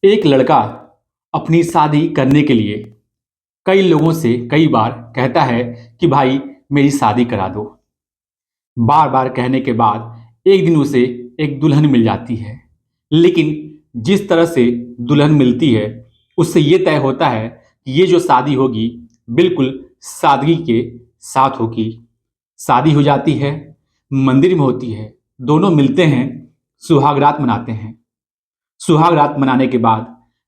एक लड़का अपनी शादी करने के लिए कई लोगों से कई बार कहता है कि भाई मेरी शादी करा दो। बार बार कहने के बाद एक दिन उसे एक दुल्हन मिल जाती है। लेकिन जिस तरह से दुल्हन मिलती है उससे ये तय होता है कि ये जो शादी होगी बिल्कुल सादगी के साथ होगी। शादी हो जाती है, मंदिर में होती है, दोनों मिलते हैं, सुहागरात मनाते हैं। सुहाग रात मनाने के बाद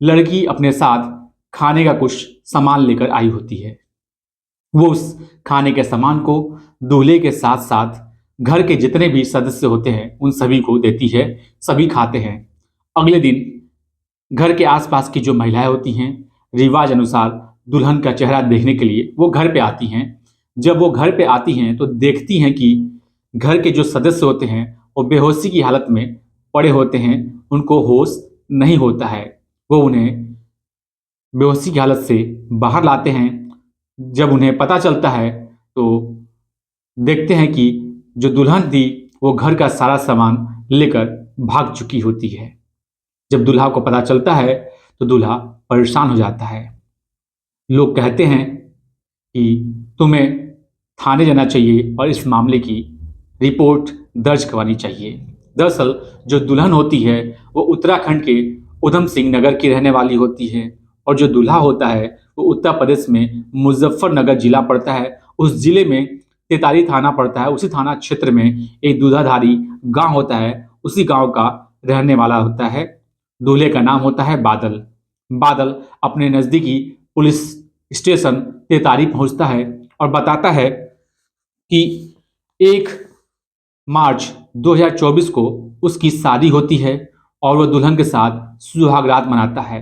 लड़की अपने साथ खाने का कुछ सामान लेकर आई होती है। वो उस खाने के सामान को दूल्हे के साथ साथ घर के जितने भी सदस्य होते हैं उन सभी को देती है। सभी खाते हैं। अगले दिन घर के आसपास की जो महिलाएं होती हैं, रिवाज अनुसार दुल्हन का चेहरा देखने के लिए वो घर पे आती हैं। जब वो घर पे आती हैं तो देखती हैं कि घर के जो सदस्य होते हैं वो बेहोशी की हालत में पड़े होते हैं। उनको होश नहीं होता है। वो उन्हें बेहोशी की हालत से बाहर लाते हैं। जब उन्हें पता चलता है तो देखते हैं कि जो दुल्हन थी वो घर का सारा सामान लेकर भाग चुकी होती है। जब दूल्हा को पता चलता है तो दूल्हा परेशान हो जाता है। लोग कहते हैं कि तुम्हें थाने जाना चाहिए और इस मामले की रिपोर्ट दर्ज करवानी चाहिए। दरअसल जो दुल्हन होती है वो उत्तराखंड के उधम सिंह नगर की रहने वाली होती है और जो दूल्हा होता है वो उत्तर प्रदेश में मुजफ्फरनगर जिला पड़ता है। उस जिले में तेतारी थाना पड़ता है। उसी थाना क्षेत्र में एक दूधाधारी गांव होता है। उसी गांव का रहने वाला होता है। दूल्हे का नाम होता है बादल। बादल अपने नज़दीकी पुलिस स्टेशन तेतारी पहुंचता है और बताता है कि 1 मार्च 2024 को उसकी शादी होती है और वह दुल्हन के साथ सुहागरात मनाता है।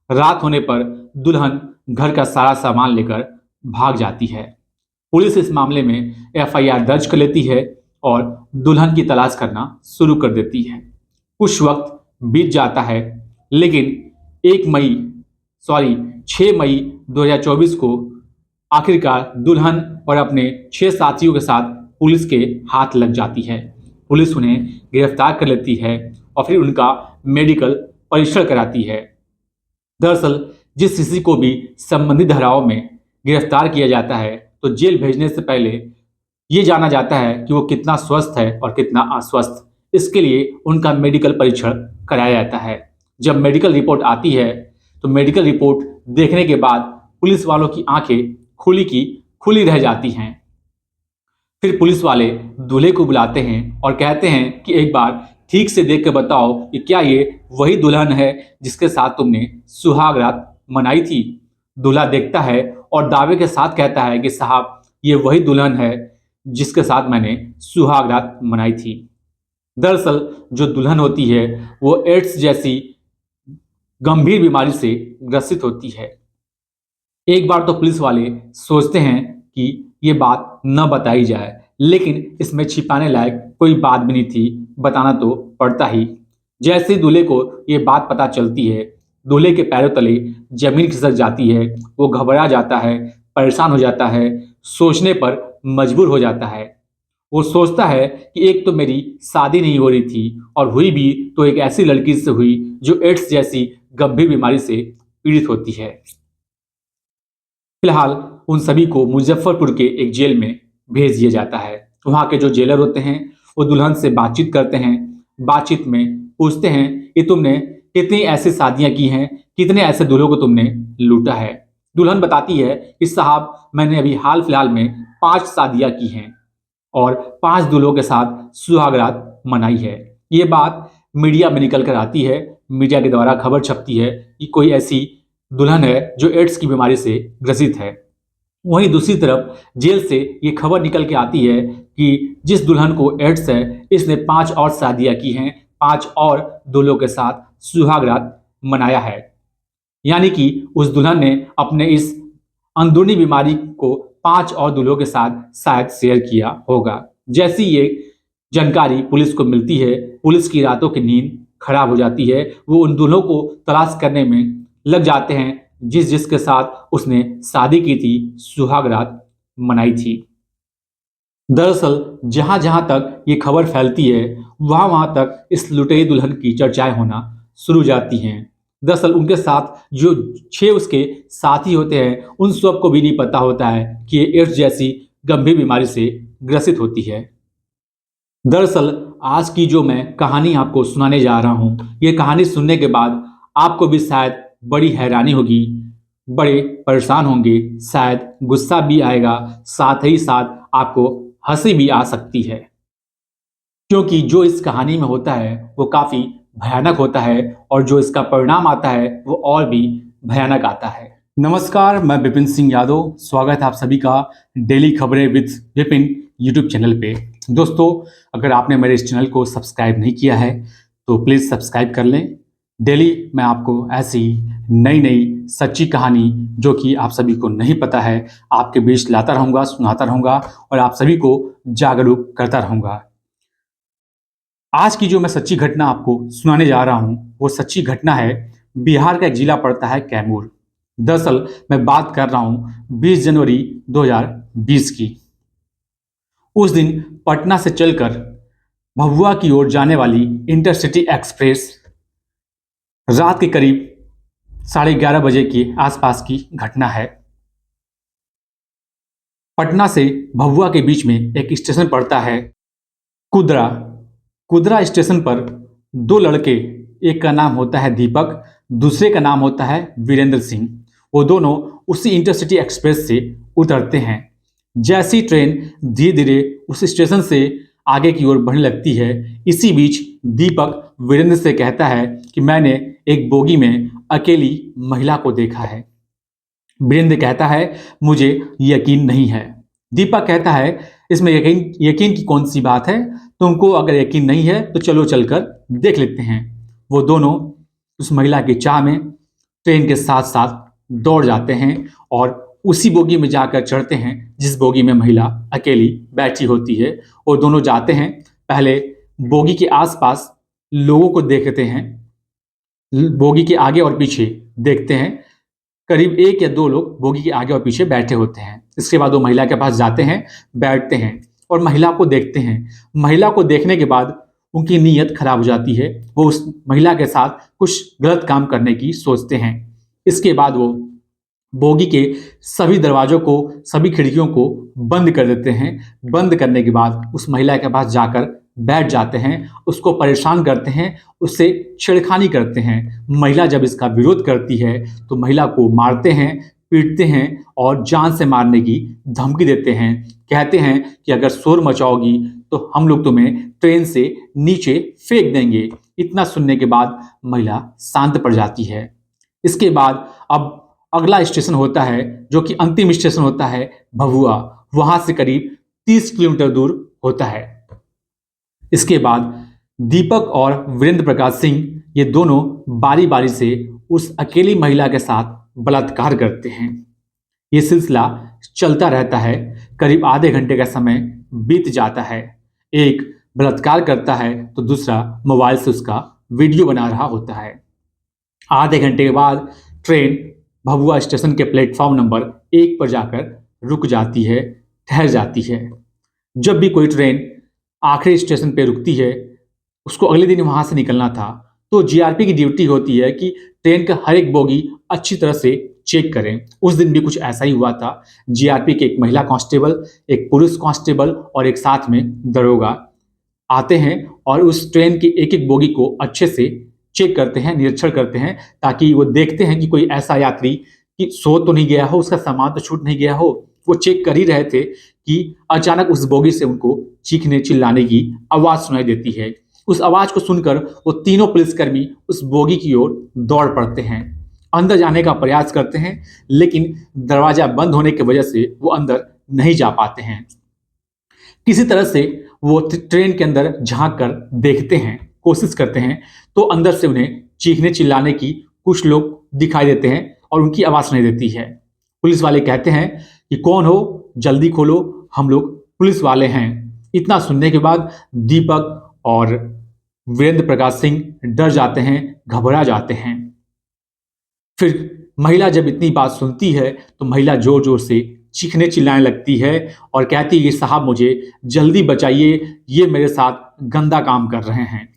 रात होने पर दुल्हन घर का सारा सामान लेकर भाग जाती है। पुलिस इस मामले में एफआईआर दर्ज कर लेती है और दुल्हन की तलाश करना शुरू कर देती है। कुछ वक्त बीत जाता है लेकिन 6 मई 2024 को आखिरकार दुल्हन और अपने 6 साथियों के साथ पुलिस के हाथ लग जाती है। पुलिस उन्हें गिरफ्तार कर लेती है और फिर उनका मेडिकल परीक्षण कराती है। दरअसल जिस किसी को भी संबंधित धाराओं में गिरफ्तार किया जाता है तो जेल भेजने से पहले ये जाना जाता है कि वो कितना स्वस्थ है और कितना अस्वस्थ। इसके लिए उनका मेडिकल परीक्षण कराया जाता है। जब मेडिकल रिपोर्ट आती है तो मेडिकल रिपोर्ट देखने के बाद पुलिस वालों की आंखें खुली की खुली रह जाती हैं। फिर पुलिस वाले दूल्हे को बुलाते हैं और कहते हैं कि एक बार ठीक से देख कर बताओ कि क्या ये वही दुल्हन है जिसके साथ तुमने सुहाग रात मनाई थी। दूल्हा देखता है और दावे के साथ कहता है कि साहब ये वही दुल्हन है जिसके साथ मैंने सुहाग रात मनाई थी। दरअसल जो दुल्हन होती है वो एड्स जैसी गंभीर बीमारी से ग्रसित होती है। एक बार तो पुलिस वाले सोचते हैं कि ये बात न बताई जाए, लेकिन इसमें छिपाने लायक कोई बात भी नहीं थी, बताना तो पड़ता ही। जैसे ही दूल्हे को ये बात पता चलती है, दूल्हे के पैरों तले जमीन खिसक जाती है। वो घबरा जाता है, परेशान हो जाता है, सोचने पर मजबूर हो जाता है। वो सोचता है कि एक तो मेरी शादी नहीं हो रही थी और हुई भी तो एक ऐसी लड़की से हुई जो एड्स जैसी गंभीर बीमारी से पीड़ित होती है। फिलहाल उन सभी को मुजफ्फरपुर के एक जेल में भेज दिया जाता है। वहाँ के जो जेलर होते हैं वो दुल्हन से बातचीत करते हैं। बातचीत में पूछते हैं कि तुमने कितनी ऐसी शादियां की हैं, कितने ऐसे दूल्हों को तुमने लूटा है। दुल्हन बताती है कि साहब मैंने अभी हाल फिलहाल में 5 शादियां की हैं और 5 दूल्हों के साथ सुहागरात मनाई है। ये बात मीडिया में निकल कर आती है। मीडिया के द्वारा खबर छपती है कि कोई ऐसी दुल्हन है जो एड्स की बीमारी से ग्रसित है। वहीं दूसरी तरफ जेल से ये खबर निकल के आती है कि जिस दुल्हन को एड्स है इसने 5 और शादियां की हैं, 5 और दूल्हों के साथ सुहागरात मनाया है। यानी कि उस दुल्हन ने अपने इस अंदरूनी बीमारी को 5 और दूल्हों के साथ शायद शेयर किया होगा। जैसी ये जानकारी पुलिस को मिलती है, पुलिस की रातों की नींद खराब हो जाती है। वो उन दूल्हों को तलाश करने में लग जाते हैं जिसके साथ उसने शादी की थी, सुहागरात मनाई थी। दरअसल जहां जहां तक ये खबर फैलती है वहां वहां तक इस लुटेरी दुल्हन की चर्चाएं होना शुरू हो जाती हैं। दरअसल उनके साथ जो 6 उसके साथी होते हैं, उन सबको भी नहीं पता होता है कि ये एड्स जैसी गंभीर बीमारी से ग्रसित होती है। दरअसल आज की जो मैं कहानी आपको सुनाने जा रहा हूँ, ये कहानी सुनने के बाद आपको भी शायद बड़ी हैरानी होगी, बड़े परेशान होंगे, शायद गुस्सा भी आएगा, साथ ही साथ आपको हँसी भी आ सकती है। क्योंकि जो इस कहानी में होता है वो काफ़ी भयानक होता है और जो इसका परिणाम आता है वो और भी भयानक आता है। नमस्कार, मैं विपिन सिंह यादव। स्वागत है आप सभी का डेली खबरें विद विपिन यूट्यूब चैनल पे। दोस्तों, अगर आपने मेरे इस चैनल को सब्सक्राइब नहीं किया है तो प्लीज़ सब्सक्राइब कर लें। डेली मैं आपको ऐसी नई नई सच्ची कहानी जो कि आप सभी को नहीं पता है, आपके बीच लाता रहूँगा, सुनाता रहूँगा और आप सभी को जागरूक करता रहूँगा। आज की जो मैं सच्ची घटना आपको सुनाने जा रहा हूँ वो सच्ची घटना है, बिहार का एक जिला पड़ता है कैमूर। दरअसल मैं बात कर रहा हूँ 20 जनवरी 2020 की। उस दिन पटना से चलकर भभुआ की ओर जाने वाली इंटरसिटी एक्सप्रेस रात के करीब 11:30 बजे के आसपास की घटना है। पटना से भभुआ के बीच में एक स्टेशन पड़ता है कुदरा। कुदरा स्टेशन पर दो लड़के, एक का नाम होता है दीपक, दूसरे का नाम होता है वीरेंद्र सिंह। वो दोनों उसी इंटरसिटी एक्सप्रेस से उतरते हैं। जैसी ट्रेन धीरे धीरे उस स्टेशन से आगे की ओर बढ़ने लगती है, इसी बीच दीपक वीरेंद्र से कहता है कि मैंने एक बोगी में अकेली महिला को देखा है। वीरेंद्र कहता है मुझे यकीन नहीं है। दीपक कहता है इसमें यकीन यकीन की कौन सी बात है, तुमको अगर यकीन नहीं है तो चलो चलकर देख लेते हैं। वो दोनों उस महिला की चाह में ट्रेन के साथ साथ दौड़ जाते हैं और उसी बोगी में जाकर चढ़ते हैं जिस बोगी में महिला अकेली बैठी होती है। वो दोनों जाते हैं, पहले बोगी के आसपास लोगों को देखते हैं, बोगी के आगे और पीछे देखते हैं। करीब 1 या 2 लोग बोगी के आगे और पीछे बैठे होते हैं। इसके बाद वो महिला के पास जाते हैं, बैठते हैं और महिला को देखते हैं। महिला को देखने के बाद उनकी नीयत खराब हो जाती है। वो उस महिला के साथ कुछ गलत काम करने की सोचते हैं। इसके बाद वो बोगी के सभी दरवाजों को, सभी खिड़कियों को बंद कर देते हैं। बंद करने के बाद उस महिला के पास जाकर बैठ जाते हैं, उसको परेशान करते हैं, उससे छेड़खानी करते हैं। महिला जब इसका विरोध करती है तो महिला को मारते हैं, पीटते हैं और जान से मारने की धमकी देते हैं। कहते हैं कि अगर शोर मचाओगी तो हम लोग तुम्हें ट्रेन से नीचे फेंक देंगे। इतना सुनने के बाद महिला शांत पड़ जाती है। इसके बाद अब अगला स्टेशन होता है जो कि अंतिम स्टेशन होता है भभुआ। वहां से करीब 30 किलोमीटर दूर होता है। इसके बाद दीपक और वीरेंद्र प्रकाश सिंह ये दोनों बारी बारी से उस अकेली महिला के साथ बलात्कार करते हैं। ये सिलसिला चलता रहता है। करीब आधे घंटे का समय बीत जाता है। एक बलात्कार करता है तो दूसरा मोबाइल से उसका वीडियो बना रहा होता है। आधे घंटे के बाद ट्रेन भभुआ स्टेशन के प्लेटफॉर्म नंबर 1 पर जाकर रुक जाती है, ठहर जाती है। जब भी कोई ट्रेन आखिरी स्टेशन पे रुकती है, उसको अगले दिन वहाँ से निकलना था, तो जीआरपी की ड्यूटी होती है कि ट्रेन का हर एक बोगी अच्छी तरह से चेक करें। उस दिन भी कुछ ऐसा ही हुआ था। जीआरपी के एक महिला कांस्टेबल, एक पुरुष कांस्टेबल और एक साथ में दरोगा आते हैं और उस ट्रेन की एक एक बोगी को अच्छे से चेक करते हैं, निरीक्षण करते हैं, ताकि वो देखते हैं कि कोई ऐसा यात्री कि सो तो नहीं गया हो, उसका सामान तो छूट नहीं गया हो। वो चेक कर ही रहे थे कि अचानक उस बोगी से उनको चीखने चिल्लाने की आवाज़ सुनाई देती है। उस आवाज़ को सुनकर वो तीनों पुलिसकर्मी उस बोगी की ओर दौड़ पड़ते हैं, अंदर जाने का प्रयास करते हैं, लेकिन दरवाज़ा बंद होने की वजह से वो अंदर नहीं जा पाते हैं। किसी तरह से वो ट्रेन के अंदर झांक कर देखते हैं, कोशिश करते हैं, तो अंदर से उन्हें चीखने चिल्लाने की कुछ लोग दिखाई देते हैं और उनकी आवाज़ सुनाई देती है। पुलिस वाले कहते हैं कि कौन हो, जल्दी खोलो, हम लोग पुलिस वाले हैं। इतना सुनने के बाद दीपक और वीरेंद्र प्रकाश सिंह डर जाते हैं, घबरा जाते हैं। फिर महिला जब इतनी बात सुनती है तो महिला जोर जोर से चीखने चिल्लाने लगती है और कहती है कि साहब मुझे जल्दी बचाइए, ये मेरे साथ गंदा काम कर रहे हैं।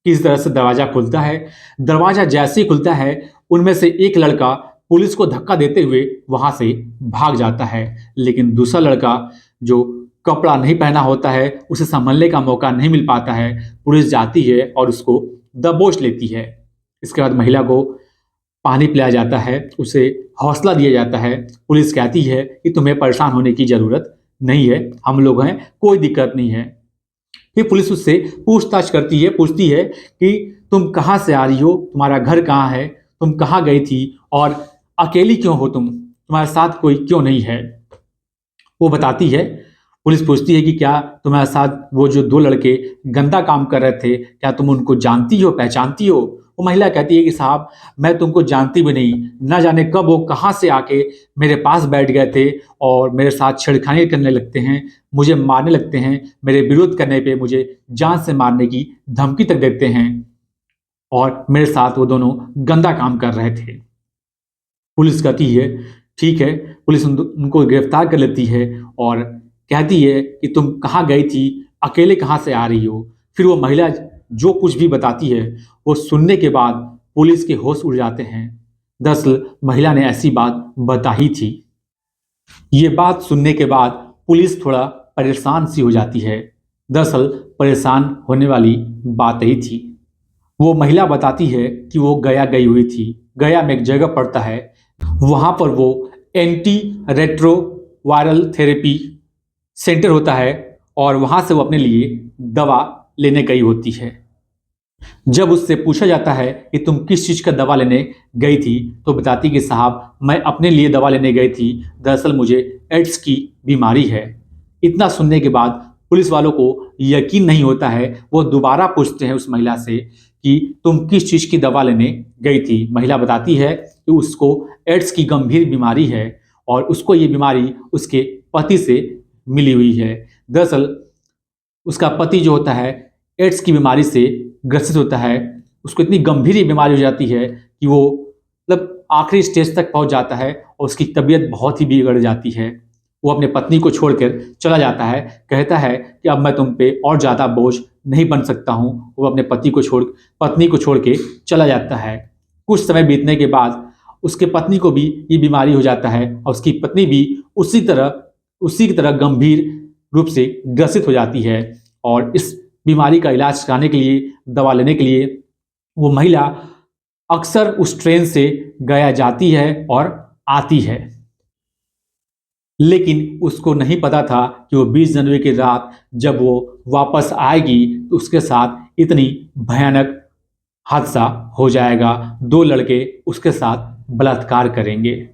किस तरह से दरवाजा खुलता है। दरवाजा जैसे ही खुलता है, उनमें से एक लड़का पुलिस को धक्का देते हुए वहां से भाग जाता है, लेकिन दूसरा लड़का जो कपड़ा नहीं पहना होता है, उसे संभलने का मौका नहीं मिल पाता है। पुलिस जाती है और उसको दबोच लेती है। इसके बाद महिला को पानी पिलाया जाता है, उसे हौसला दिया जाता है। पुलिस कहती है कि तुम्हें परेशान होने की जरूरत नहीं है, हम लोग हैं, कोई दिक्कत नहीं है। फिर पुलिस उससे पूछताछ करती है, पूछती है कि तुम कहाँ से आ रही हो, तुम्हारा घर कहाँ है, तुम कहाँ गई थी और अकेली क्यों हो, तुम्हारे साथ कोई क्यों नहीं है। वो बताती है। पुलिस पूछती है कि क्या तुम्हारे साथ वो जो दो लड़के गंदा काम कर रहे थे, क्या तुम उनको जानती हो, पहचानती हो। वो महिला कहती है कि साहब, मैं तुमको जानती भी नहीं, ना जाने कब वो कहाँ से आके मेरे पास बैठ गए थे और मेरे साथ छेड़खानी करने लगते हैं, मुझे मारने लगते हैं, मेरे विरोध करने पे मुझे जान से मारने की धमकी तक देते हैं और मेरे साथ वो दोनों गंदा काम कर रहे थे। पुलिस कहती है ठीक है। पुलिस उनको गिरफ्तार कर लेती है और कहती है कि तुम कहाँ गई थी, अकेले कहाँ से आ रही हो। फिर वो महिला जो कुछ भी बताती है, वो सुनने के बाद पुलिस के होश उड़ जाते हैं। दरअसल महिला ने ऐसी बात बताई थी। ये बात सुनने के बाद पुलिस थोड़ा परेशान सी हो जाती है। दरअसल परेशान होने वाली बात ही थी। वो महिला बताती है कि वो गया गई हुई थी। गया में एक जगह पड़ता है, वहाँ पर वो anti retro viral therapy centre होता है और वहाँ से वो अपने लिए दवा लेने गई होती है। जब उससे पूछा जाता है कि तुम किस चीज़ का दवा लेने गई थी, तो बताती कि साहब, मैं अपने लिए दवा लेने गई थी, दरअसल मुझे एड्स की बीमारी है। इतना सुनने के बाद पुलिस वालों को यकीन नहीं होता है। वो दोबारा पूछते हैं उस महिला से कि तुम किस चीज़ की दवा लेने गई थी। महिला बताती है कि उसको एड्स की गंभीर बीमारी है और उसको ये बीमारी उसके पति से मिली हुई है। दरअसल उसका पति जो होता है, एड्स की बीमारी से ग्रसित होता है। उसको इतनी गंभीर ये बीमारी हो जाती है कि वो मतलब आखिरी स्टेज तक पहुंच जाता है और उसकी तबीयत बहुत ही बिगड़ जाती है। वो अपने पत्नी को छोड़कर चला जाता है, कहता है कि अब मैं तुम पे और ज़्यादा बोझ नहीं बन सकता हूँ। वो अपने पत्नी को छोड़ के चला जाता है। कुछ समय बीतने के बाद उसके पत्नी को भी ये बीमारी हो जाता है और उसकी पत्नी भी उसी की तरह गंभीर रूप से ग्रसित हो जाती है और इस बीमारी का इलाज कराने के लिए, दवा लेने के लिए वो महिला अक्सर उस ट्रेन से गया जाती है और आती है। लेकिन उसको नहीं पता था कि वो 20 जनवरी की रात जब वो वापस आएगी तो उसके साथ इतनी भयानक हादसा हो जाएगा। दो लड़के उसके साथ बलात्कार करेंगे।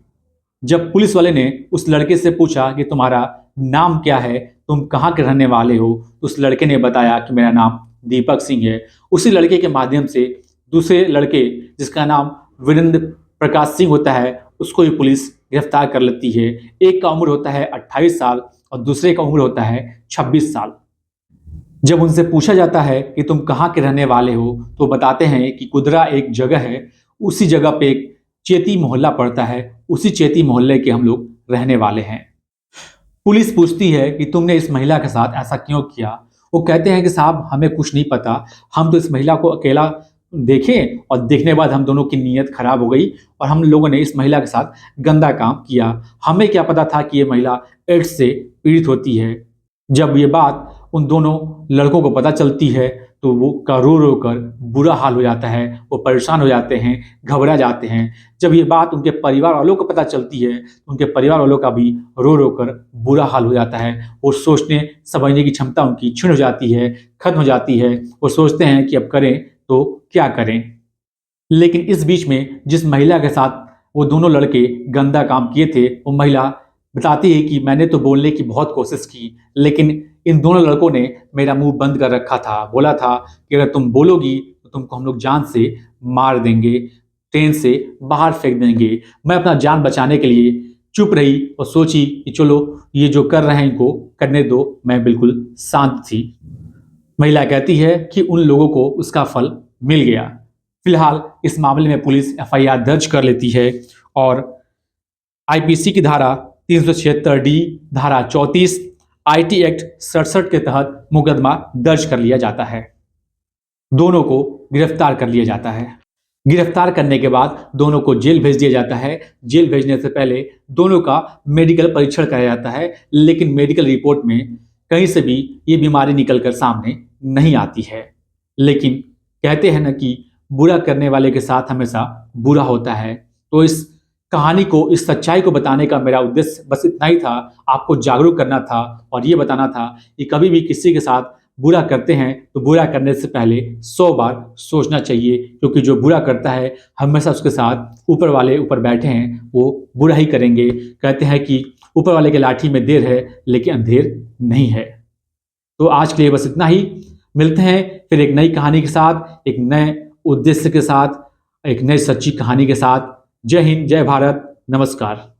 जब पुलिस वाले ने उस लड़के से पूछा कि तुम्हारा नाम क्या है, तुम कहाँ के रहने वाले हो, तो उस लड़के ने बताया कि मेरा नाम दीपक सिंह है। उसी लड़के के माध्यम से दूसरे लड़के, जिसका नाम वीरेंद्र प्रकाश सिंह होता है, उसको भी पुलिस गिरफ्तार कर लेती है। एक का उम्र होता है 28 साल और दूसरे का उम्र होता है 26 साल। जब उनसे पूछा जाता है कि तुम कहाँ के रहने वाले हो, तो बताते हैं कि कुदरा एक जगह है, उसी जगह पे एक चेती मोहल्ला पड़ता है, उसी चेती मोहल्ले के हम लोग रहने वाले हैं। पुलिस पूछती है कि तुमने इस महिला के साथ ऐसा क्यों किया। वो कहते हैं कि साहब, हमें कुछ नहीं पता, हम तो इस महिला को अकेला देखे और देखने के बाद हम दोनों की नीयत खराब हो गई और हम लोगों ने इस महिला के साथ गंदा काम किया। हमें क्या पता था कि ये महिला एड्स से पीड़ित होती है। जब ये बात उन दोनों लड़कों को पता चलती है तो वो का रो रो कर बुरा हाल हो जाता है। वो परेशान हो जाते हैं, घबरा जाते हैं। जब ये बात उनके परिवार वालों को पता चलती है तो उनके परिवार वालों का भी रो रो कर बुरा हाल हो जाता है। वो सोचने समझने की क्षमता उनकी क्षीण हो जाती है, खत्म हो जाती है। वो सोचते हैं कि अब करें तो क्या करें। लेकिन इस बीच में जिस महिला के साथ वो दोनों लड़के गंदा काम किए थे, वो महिला बताती है कि मैंने तो बोलने की बहुत कोशिश की, लेकिन इन दोनों लड़कों ने मेरा मुंह बंद कर रखा था। बोला था कि अगर तुम बोलोगी तो तुमको हम लोग जान से मार देंगे, ट्रेन से बाहर फेंक देंगे। मैं अपना जान बचाने के लिए चुप रही और सोची कि चलो ये जो कर रहे हैं इनको करने दो, मैं बिल्कुल शांत थी। महिला कहती है कि उन लोगों को उसका फल मिल गया। फिलहाल इस मामले में पुलिस एफआईआर दर्ज कर लेती है और आईपीसी की धारा 376 डी, धारा 34, आईटी एक्ट 67 के तहत मुकदमा दर्ज कर लिया जाता है। दोनों को गिरफ्तार कर लिया जाता है। गिरफ्तार करने के बाद दोनों को जेल भेज दिया जाता है। जेल भेजने से पहले दोनों का मेडिकल परीक्षण कराया जाता है, लेकिन मेडिकल रिपोर्ट में कहीं से भी ये बीमारी निकल कर सामने नहीं आती है। लेकिन कहते हैं ना कि बुरा करने वाले के साथ हमेशा बुरा होता है। तो इस कहानी को, इस सच्चाई को बताने का मेरा उद्देश्य बस इतना ही था। आपको जागरूक करना था और ये बताना था कि कभी भी किसी के साथ बुरा करते हैं तो बुरा करने से पहले 100 बार सोचना चाहिए, क्योंकि जो बुरा करता है हमेशा उसके साथ ऊपर वाले ऊपर बैठे हैं वो बुरा ही करेंगे। कहते हैं कि ऊपर वाले के लाठी में देर है लेकिन अंधेर नहीं है। तो आज के लिए बस इतना ही। मिलते हैं फिर एक नई कहानी के साथ, एक नए उद्देश्य के साथ, एक नई सच्ची कहानी के साथ। जय हिंद, जय भारत, नमस्कार।